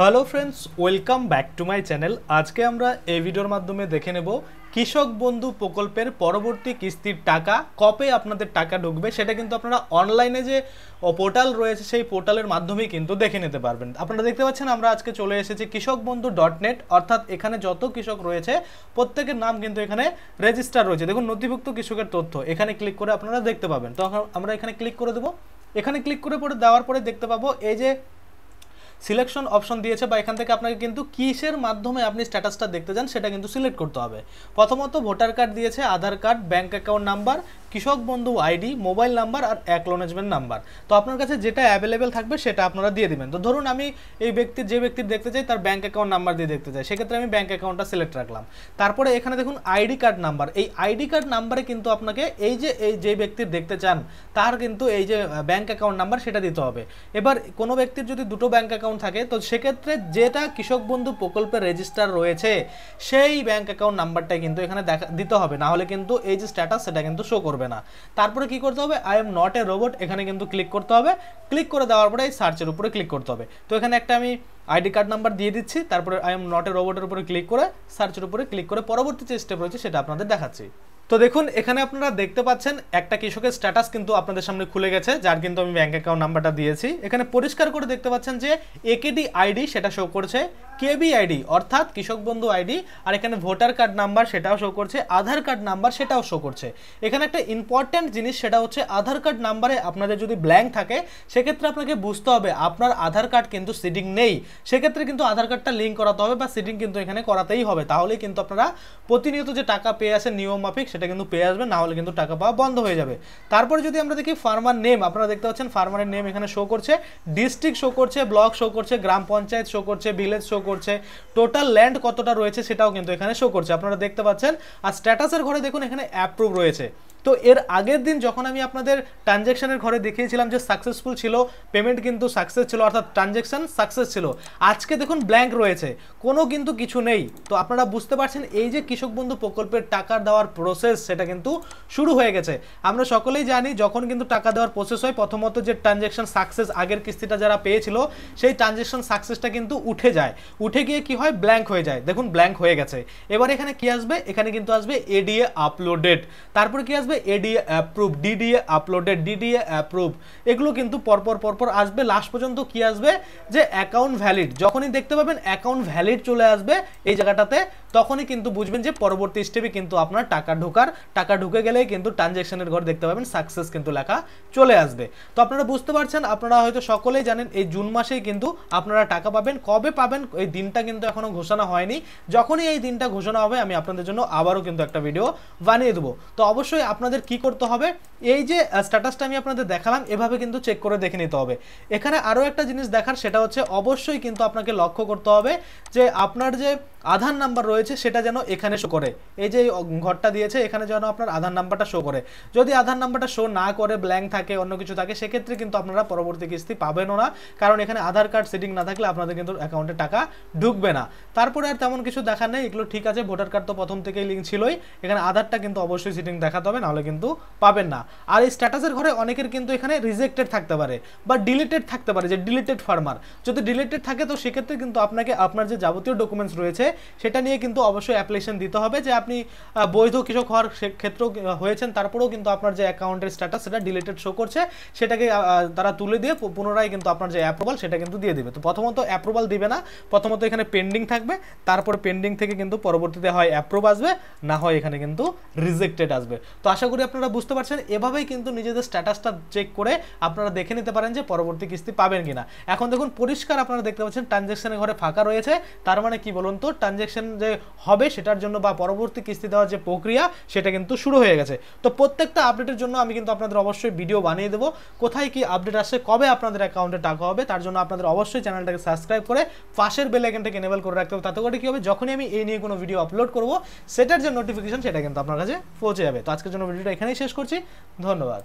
Hello friends, welcome back to my channel. আজকে আমরা এই ভিডিওর মাধ্যমে দেখে নেব কৃষক বন্ধু প্রকল্পের পরবর্তী কিস্তির টাকা কবে আপনাদের টাকা ঢুকবে। সেটা কিন্তু আপনারা অনলাইনে যে পোর্টাল রয়েছে সেই পোর্টালের মাধ্যমেই কিন্তু দেখে নিতে পারবেন। আপনারা দেখতে পাচ্ছেন আমরা আজকে চলে এসেছি কৃষকবন্ধু.net, অর্থাৎ এখানে যত কৃষক রয়েছে প্রত্যেকের নাম কিন্তু এখানে রেজিস্টার রয়েছে। দেখুন, নথিভুক্ত কৃষকের তথ্য এখানে ক্লিক করে আপনারা দেখতে পাবেন। তো আমরা এখানে ক্লিক করে দেবো। এখানে ক্লিক করে পরে দেওয়ার পরে দেখতে পাবো এই যে সিলেকশন অপশন দিয়েছে, বা এখান থেকে আপনাকে কিন্তু কিসের মাধ্যমে আপনি স্ট্যাটাসটা দেখতে চান সেটা কিন্তু সিলেক্ট করতে হবে। প্রথমত ভোটার কার্ড দিয়েছে, আধার কার্ড, ব্যাঙ্ক অ্যাকাউন্ট নাম্বার, কৃষক বন্ধু আইডি, মোবাইল নাম্বার আর অ্যাকনোলেজমেন্ট নাম্বার। তো আপনার কাছে যেটা অ্যাভেলেবেল থাকবে সেটা আপনারা দিয়ে দিবেন। তো ধরুন আমি এই যে ব্যক্তির দেখতে চাই তার ব্যাঙ্ক অ্যাকাউন্ট নাম্বার দিয়ে দেখতে চাই, সেক্ষেত্রে আমি ব্যাঙ্ক অ্যাকাউন্টটা সিলেক্ট রাখলাম। তারপরে এখানে দেখুন আইডি কার্ড নাম্বার, এই আইডি কার্ড নাম্বারে কিন্তু আপনাকে এই যে ব্যক্তির দেখতে চান তার কিন্তু এই যে ব্যাঙ্ক অ্যাকাউন্ট নাম্বার সেটা দিতে হবে। এবার কোনো ব্যক্তির যদি দুটো ব্যাঙ্ক অ্যাকাউন্ট থাকে তো সেক্ষেত্রে যেটা কৃষক বন্ধু প্রকল্পে রেজিস্টার রয়েছে সেই ব্যাঙ্ক অ্যাকাউন্ট নাম্বারটা কিন্তু এখানে দিতে হবে, না হলে কিন্তু এই যে স্ট্যাটাস সেটা কিন্তু শো করবে না। তারপরে কি করতে হবে, I am not a robot, এখানে কিন্তু ক্লিক করতে হবে। ক্লিক করে দেওয়ার পরে এই সার্চের উপরে ক্লিক করতে হবে। তো এখানে একটা আমি আইডি কার্ড নাম্বার দিয়ে দিচ্ছি, তারপরে আই এম নট এ রোবটের উপরে ক্লিক করে সার্চের উপরে ক্লিক করে পরবর্তী যে স্টেপ রয়েছে সেটা আপনাদের দেখাচ্ছি। তো দেখুন, এখানে আপনারা দেখতে পাচ্ছেন একটা কৃষকের স্ট্যাটাস কিন্তু আপনাদের সামনে খুলে গেছে, যার কিন্তু আমি ব্যাঙ্ক অ্যাকাউন্ট নাম্বারটা দিয়েছি। এখানে পরিষ্কার করে দেখতে পাচ্ছেন যে একেডি আইডি সেটা শো করছে, কেবি আইডি অর্থাৎ কৃষক বন্ধু আইডি, আর এখানে ভোটার কার্ড নাম্বার সেটাও শো করছে, আধার কার্ড নাম্বার সেটাও শো করছে। এখানে একটা ইম্পর্টেন্ট জিনিস সেটা হচ্ছে আধার কার্ড নাম্বারে আপনাদের যদি ব্ল্যাঙ্ক থাকে সেক্ষেত্রে আপনাকে বুঝতে হবে আপনার আধার কার্ড কিন্তু সিডিং নেই, সেক্ষেত্রে কিন্তু আধার কার্ডটা লিঙ্ক করাতে হবে বা সিডিং কিন্তু এখানে করাতেই হবে, তাহলেই কিন্তু আপনারা প্রতিনিয়ত যে টাকা পেয়ে আসেন নিয়ম মাফিক সেটা কিন্তু পেয়ে আসবে, না হলে কিন্তু টাকা পাওয়া বন্ধ হয়ে যাবে। তারপরে যদি আমরা দেখি ফার্মার নেম, আপনারা দেখতে পাচ্ছেন ফার্মারের নেম এখানে শো করছে, ডিস্ট্রিক্ট শো করছে, ব্লক শো করছে, গ্রাম পঞ্চায়েত শো করছে, ভিলেজ শো করছে, টোটাল ল্যান্ড কতটা রয়েছে সেটাও কিন্তু এখানে শো করছে, আপনারা দেখতে পাচ্ছেন। আর স্ট্যাটাসের ঘরে দেখুন এখানে অ্যাপ্রুভ রয়েছে। তো এর আগের দিন যখন আমি আপনাদের ট্রানজ্যাকশনের ঘরে দেখিয়েছিলাম যে সাকসেসফুল ছিল, পেমেন্ট কিন্তু সাকসেস ছিল, অর্থাৎ ট্রানজ্যাকশন সাকসেস ছিল, আজকে দেখুন ব্ল্যাঙ্ক রয়েছে, কোনো কিন্তু কিছু নেই। তো আপনারা বুঝতে পারছেন এই যে কৃষক বন্ধু প্রকল্পের টাকা দেওয়ার প্রসেস সেটা কিন্তু শুরু হয়ে গেছে। আমরা সকলেই জানি যখন কিন্তু টাকা দেওয়ার প্রসেস হয় প্রথমত যে ট্রানজ্যাকশন সাকসেস, আগের কিস্তিটা যারা পেয়েছিল সেই ট্রানজ্যাকশন সাকসেসটা কিন্তু উঠে যায়, উঠে গিয়ে কি হয় ব্ল্যাঙ্ক হয়ে যায়। দেখুন ব্ল্যাঙ্ক হয়ে গেছে। এবার এখানে কি আসবে, এখানে কিন্তু আসবে এডিএ আপলোডেড, তারপরে কি আসবে ADA approve, DDA uploaded, DDA approve, এগুলো কিন্তু পরপর আসবে। লাস্ট পর্যন্ত কি আসবে যে অ্যাকাউন্ট ভ্যালিড, যখনই দেখতে পাবেন অ্যাকাউন্ট ভ্যালিড চলে আসবে এই জায়গাটাতে, তখনই কিন্তু বুঝবেন যে পরবর্তী স্টেপে কিন্তু আপনার টাকা ঢুকে গেলেই কিন্তু ট্রানজ্যাকশনের ঘর দেখতে পাবেন সাকসেস কিন্তু লেখা চলে আসবে। তো আপনারা বুঝতে পারছেন, আপনারা হয়তো সকলেই জানেন এই জুন মাসেই কিন্তু আপনারা টাকা পাবেন। কবে পাবেন এই দিনটা কিন্তু এখনো ঘোষণা হয়নি, যখনই এই দিনটা ঘোষণা হবে আমি আপনাদের জন্য আবারও কিন্তু একটা ভিডিও বানিয়ে দেবো। তো অবশ্যই আপনাদের কি করতে হবে, এই যে স্ট্যাটাসটা আমি আপনাদের দেখালাম এভাবে কিন্তু চেক করে দেখে নিতে হবে। এখানে আরও একটা জিনিস দেখার, সেটা হচ্ছে অবশ্যই কিন্তু আপনাকে লক্ষ্য করতে হবে যে আপনার যে আধার নাম্বার রয়েছে সেটা যেন এখানে শো করে, এই যে ঘরটা দিয়েছে এখানে যেন আপনার আধার নাম্বারটা শো করে। যদি আধার নাম্বারটা শো না করে, ব্ল্যাঙ্ক থাকে, অন্য কিছু থাকে, সেক্ষেত্রে কিন্তু আপনারা পরবর্তী কিস্তি পাবেনও না, কারণ এখানে আধার কার্ড সেটিং না থাকলে আপনাদের কিন্তু অ্যাকাউন্টে টাকা ঢুকবে না। তারপরে আর তেমন কিছু দেখার নেই, এগুলো ঠিক আছে। ভোটার কার্ড তো প্রথম থেকেই লিঙ্ক ছিলই, এখানে আধারটা কিন্তু অবশ্যই সেটিং দেখাতে হবে, নাহলে কিন্তু পাবেন না। আর এই স্ট্যাটাসের ঘরে অনেকের কিন্তু এখানে রিজেক্টেড থাকতে পারে বা ডিলিটেড থাকতে পারে, যে ডিলিটেড ফার্মার, যদি ডিলিটেড থাকে তো সেক্ষেত্রে কিন্তু আপনাকে আপনার যে যাবতীয় ডকুমেন্টস রয়েছে সেটা নিয়ে কিন্তু অবশ্যই অ্যাপ্লিকেশন দিতে হবে যে আপনি বৈধ কৃষক হওয়ার ক্ষেত্রেও হয়েছেন, তারপরেও কিন্তু আপনার যে অ্যাকাউন্টের স্ট্যাটাস সেটা ডিলিটেড শো করছে, সেটাকে তারা তুলে দিয়ে পুনরায় কিন্তু আপনার যে অ্যাপ্রুভাল সেটা কিন্তু দিয়ে দিবে। তো প্রথমত অ্যাপ্রুভাল দিবে না, প্রথমত এখানে পেন্ডিং থাকবে, তারপর পেন্ডিং থেকে কিন্তু পরবর্তীতে হয় অ্যাপ্রুভ আসবে, না হয় এখানে কিন্তু রিজেক্টেড আসবে। তো আশা করি আপনারা বুঝতে পারছেন, এভাবেই কিন্তু নিজেদের স্ট্যাটাসটা চেক করে আপনারা দেখে নিতে পারেন যে পরবর্তী কিস্তি পাবেন কিনা। এখন দেখুন পরিষ্কার আপনারা দেখতে পাচ্ছেন ট্রানজ্যাকশনের ঘরে ফাঁকা রয়েছে, তার মানে কি বলুন তো, ট্রানজ্যাকশন যে হবে সেটার জন্য বা পরবর্তী কিস্তি দেওয়ার যে প্রক্রিয়া সেটা কিন্তু শুরু হয়ে গেছে। তো প্রত্যেকটা আপডেটের জন্য আমি কিন্তু আপনাদের অবশ্যই ভিডিও বানিয়ে দেবো, কোথায় কি আপডেট আসছে, কবে আপনাদের অ্যাকাউন্টে টাকা হবে, তার জন্য আপনাদের অবশ্যই চ্যানেলটাকে সাবস্ক্রাইব করে পাশের বেল আইকনটাকে এনেবল করে রাখতে হবে। তাতে করে কি হবে, যখনই আমি এই নিয়ে কোনো ভিডিও আপলোড করব সেটার যে নোটিফিকেশন সেটা কিন্তু আপনার কাছে পৌঁছে যাবে। তো আজকের জন্য ভিডিওটা এখানেই শেষ করছি, ধন্যবাদ।